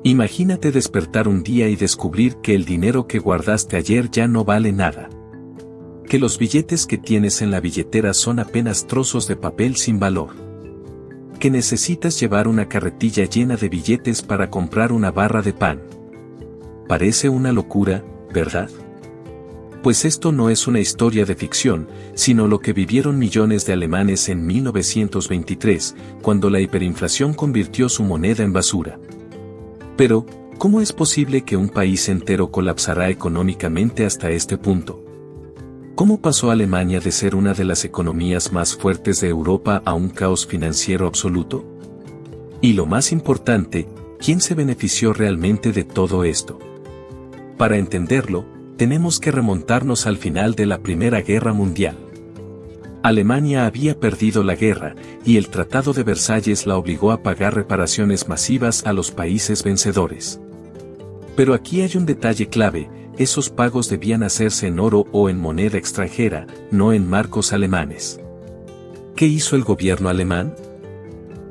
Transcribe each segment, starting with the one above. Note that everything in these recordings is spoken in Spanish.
Imagínate despertar un día y descubrir que el dinero que guardaste ayer ya no vale nada. Que los billetes que tienes en la billetera son apenas trozos de papel sin valor. Que necesitas llevar una carretilla llena de billetes para comprar una barra de pan. Parece una locura, ¿verdad? Pues esto no es una historia de ficción, sino lo que vivieron millones de alemanes en 1923, cuando la hiperinflación convirtió su moneda en basura. Pero, ¿cómo es posible que un país entero colapsará económicamente hasta este punto? ¿Cómo pasó Alemania de ser una de las economías más fuertes de Europa a un caos financiero absoluto? Y lo más importante, ¿quién se benefició realmente de todo esto? Para entenderlo, tenemos que remontarnos al final de la Primera Guerra Mundial. Alemania había perdido la guerra, y el Tratado de Versalles la obligó a pagar reparaciones masivas a los países vencedores. Pero aquí hay un detalle clave: esos pagos debían hacerse en oro o en moneda extranjera, no en marcos alemanes. ¿Qué hizo el gobierno alemán?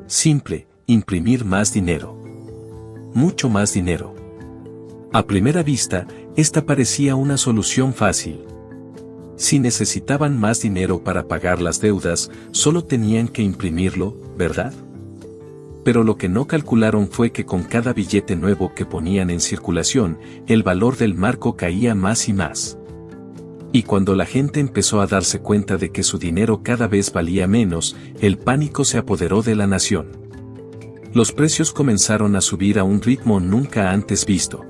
Simple: imprimir más dinero. Mucho más dinero. A primera vista, esta parecía una solución fácil. Si necesitaban más dinero para pagar las deudas, solo tenían que imprimirlo, ¿verdad? Pero lo que no calcularon fue que con cada billete nuevo que ponían en circulación, el valor del marco caía más y más. Y cuando la gente empezó a darse cuenta de que su dinero cada vez valía menos, el pánico se apoderó de la nación. Los precios comenzaron a subir a un ritmo nunca antes visto.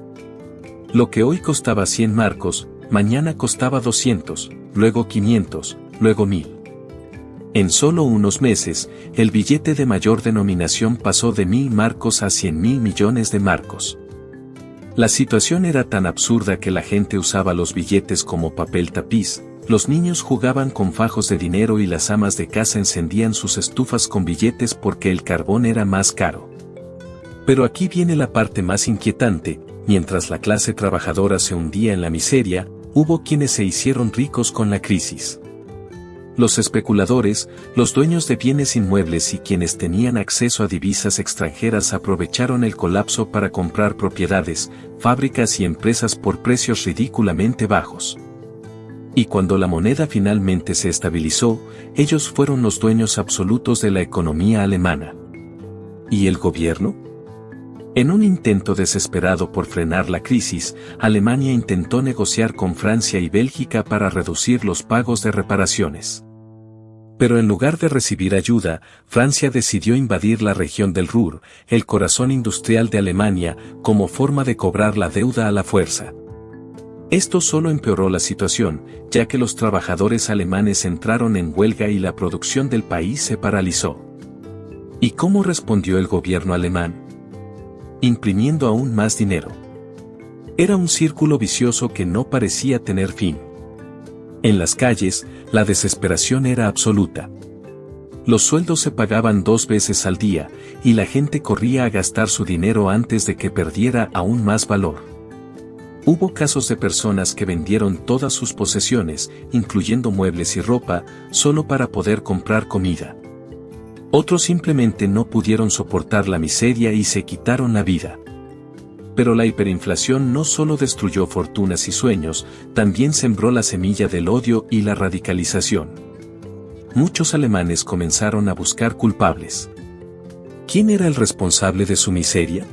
Lo que hoy costaba 100 marcos, mañana costaba 200, luego 500, luego 1000. En solo unos meses, el billete de mayor denominación pasó de 1000 marcos a 100.000 millones de marcos. La situación era tan absurda que la gente usaba los billetes como papel tapiz, los niños jugaban con fajos de dinero y las amas de casa encendían sus estufas con billetes porque el carbón era más caro. Pero aquí viene la parte más inquietante: mientras la clase trabajadora se hundía en la miseria, hubo quienes se hicieron ricos con la crisis. Los especuladores, los dueños de bienes inmuebles y quienes tenían acceso a divisas extranjeras aprovecharon el colapso para comprar propiedades, fábricas y empresas por precios ridículamente bajos. Y cuando la moneda finalmente se estabilizó, ellos fueron los dueños absolutos de la economía alemana. ¿Y el gobierno? En un intento desesperado por frenar la crisis, Alemania intentó negociar con Francia y Bélgica para reducir los pagos de reparaciones. Pero en lugar de recibir ayuda, Francia decidió invadir la región del Ruhr, el corazón industrial de Alemania, como forma de cobrar la deuda a la fuerza. Esto solo empeoró la situación, ya que los trabajadores alemanes entraron en huelga y la producción del país se paralizó. ¿Y cómo respondió el gobierno alemán? Imprimiendo aún más dinero. Era un círculo vicioso que no parecía tener fin. En las calles, la desesperación era absoluta. Los sueldos se pagaban 2 veces al día, y la gente corría a gastar su dinero antes de que perdiera aún más valor. Hubo casos de personas que vendieron todas sus posesiones, incluyendo muebles y ropa, solo para poder comprar comida. Otros simplemente no pudieron soportar la miseria y se quitaron la vida. Pero la hiperinflación no solo destruyó fortunas y sueños, también sembró la semilla del odio y la radicalización. Muchos alemanes comenzaron a buscar culpables. ¿Quién era el responsable de su miseria?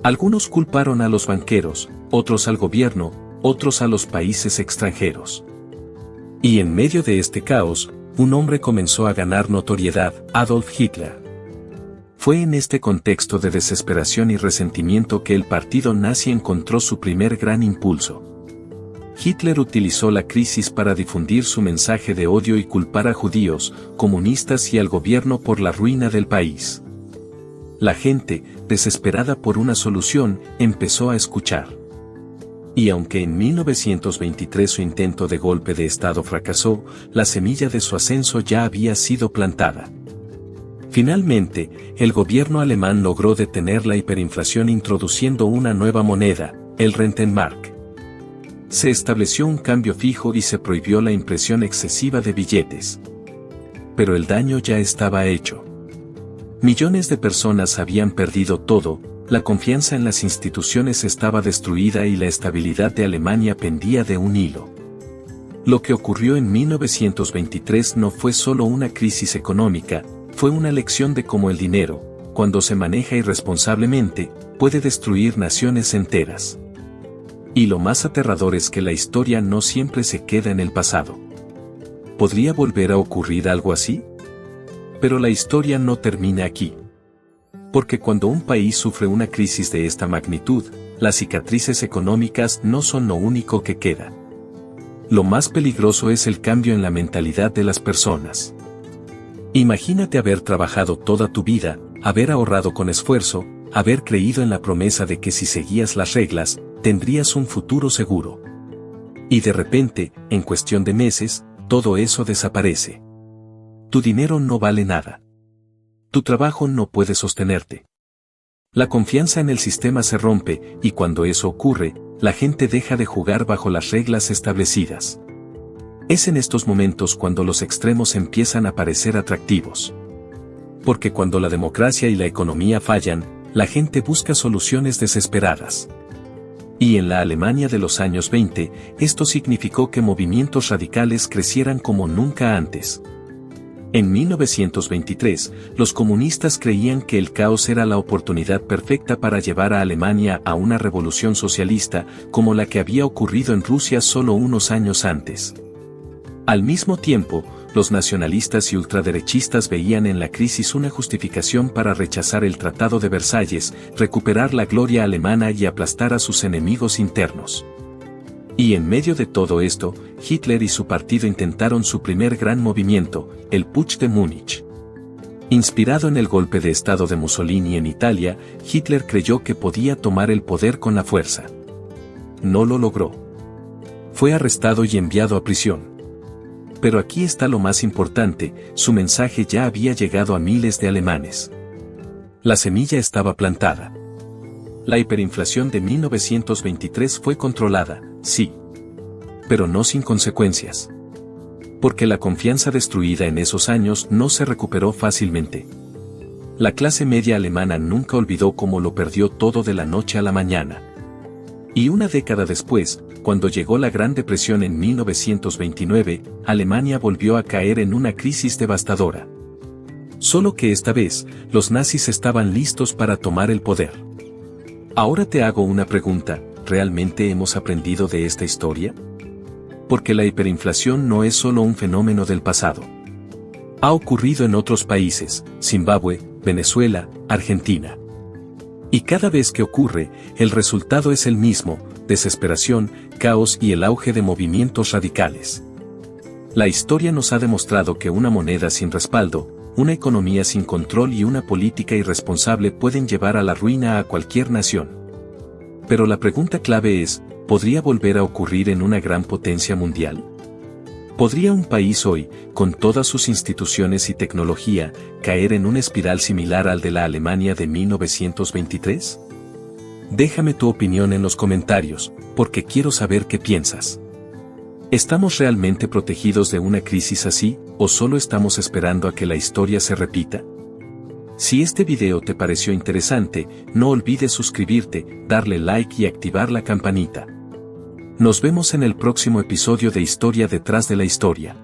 Algunos culparon a los banqueros, otros al gobierno, otros a los países extranjeros. Y en medio de este caos, un hombre comenzó a ganar notoriedad: Adolf Hitler. Fue en este contexto de desesperación y resentimiento que el partido nazi encontró su primer gran impulso. Hitler utilizó la crisis para difundir su mensaje de odio y culpar a judíos, comunistas y al gobierno por la ruina del país. La gente, desesperada por una solución, empezó a escuchar. Y aunque en 1923 su intento de golpe de Estado fracasó, la semilla de su ascenso ya había sido plantada. Finalmente, el gobierno alemán logró detener la hiperinflación introduciendo una nueva moneda, el Rentenmark. Se estableció un cambio fijo y se prohibió la impresión excesiva de billetes. Pero el daño ya estaba hecho. Millones de personas habían perdido todo: La confianza en las instituciones estaba destruida y la estabilidad de Alemania pendía de un hilo. Lo que ocurrió en 1923 no fue solo una crisis económica, fue una lección de cómo el dinero, cuando se maneja irresponsablemente, puede destruir naciones enteras. Y lo más aterrador es que la historia no siempre se queda en el pasado. ¿Podría volver a ocurrir algo así? Pero la historia no termina aquí. Porque cuando un país sufre una crisis de esta magnitud, las cicatrices económicas no son lo único que queda. Lo más peligroso es el cambio en la mentalidad de las personas. Imagínate haber trabajado toda tu vida, haber ahorrado con esfuerzo, haber creído en la promesa de que si seguías las reglas, tendrías un futuro seguro. Y de repente, en cuestión de meses, todo eso desaparece. Tu dinero no vale nada. Tu trabajo no puede sostenerte. La confianza en el sistema se rompe, y cuando eso ocurre, la gente deja de jugar bajo las reglas establecidas. Es en estos momentos cuando los extremos empiezan a parecer atractivos. Porque cuando la democracia y la economía fallan, la gente busca soluciones desesperadas. Y en la Alemania de los años 20, esto significó que movimientos radicales crecieran como nunca antes. En 1923, los comunistas creían que el caos era la oportunidad perfecta para llevar a Alemania a una revolución socialista como la que había ocurrido en Rusia solo unos años antes. Al mismo tiempo, los nacionalistas y ultraderechistas veían en la crisis una justificación para rechazar el Tratado de Versalles, recuperar la gloria alemana y aplastar a sus enemigos internos. Y en medio de todo esto, Hitler y su partido intentaron su primer gran movimiento, el Putsch de Múnich. Inspirado en el golpe de estado de Mussolini en Italia, Hitler creyó que podía tomar el poder con la fuerza. No lo logró. Fue arrestado y enviado a prisión. Pero aquí está lo más importante, su mensaje ya había llegado a miles de alemanes. La semilla estaba plantada. La hiperinflación de 1923 fue controlada, sí. Pero no sin consecuencias. Porque la confianza destruida en esos años no se recuperó fácilmente. La clase media alemana nunca olvidó cómo lo perdió todo de la noche a la mañana. Y una década después, cuando llegó la Gran Depresión en 1929, Alemania volvió a caer en una crisis devastadora. Solo que esta vez, los nazis estaban listos para tomar el poder. Ahora te hago una pregunta, ¿realmente hemos aprendido de esta historia? Porque la hiperinflación no es solo un fenómeno del pasado. Ha ocurrido en otros países, Zimbabue, Venezuela, Argentina. Y cada vez que ocurre, el resultado es el mismo, desesperación, caos y el auge de movimientos radicales. La historia nos ha demostrado que una moneda sin respaldo, una economía sin control y una política irresponsable pueden llevar a la ruina a cualquier nación. Pero la pregunta clave es, ¿podría volver a ocurrir en una gran potencia mundial? ¿Podría un país hoy, con todas sus instituciones y tecnología, caer en una espiral similar al de la Alemania de 1923? Déjame tu opinión en los comentarios, porque quiero saber qué piensas. ¿Estamos realmente protegidos de una crisis así, o solo estamos esperando a que la historia se repita? Si este video te pareció interesante, no olvides suscribirte, darle like y activar la campanita. Nos vemos en el próximo episodio de Historia detrás de la historia.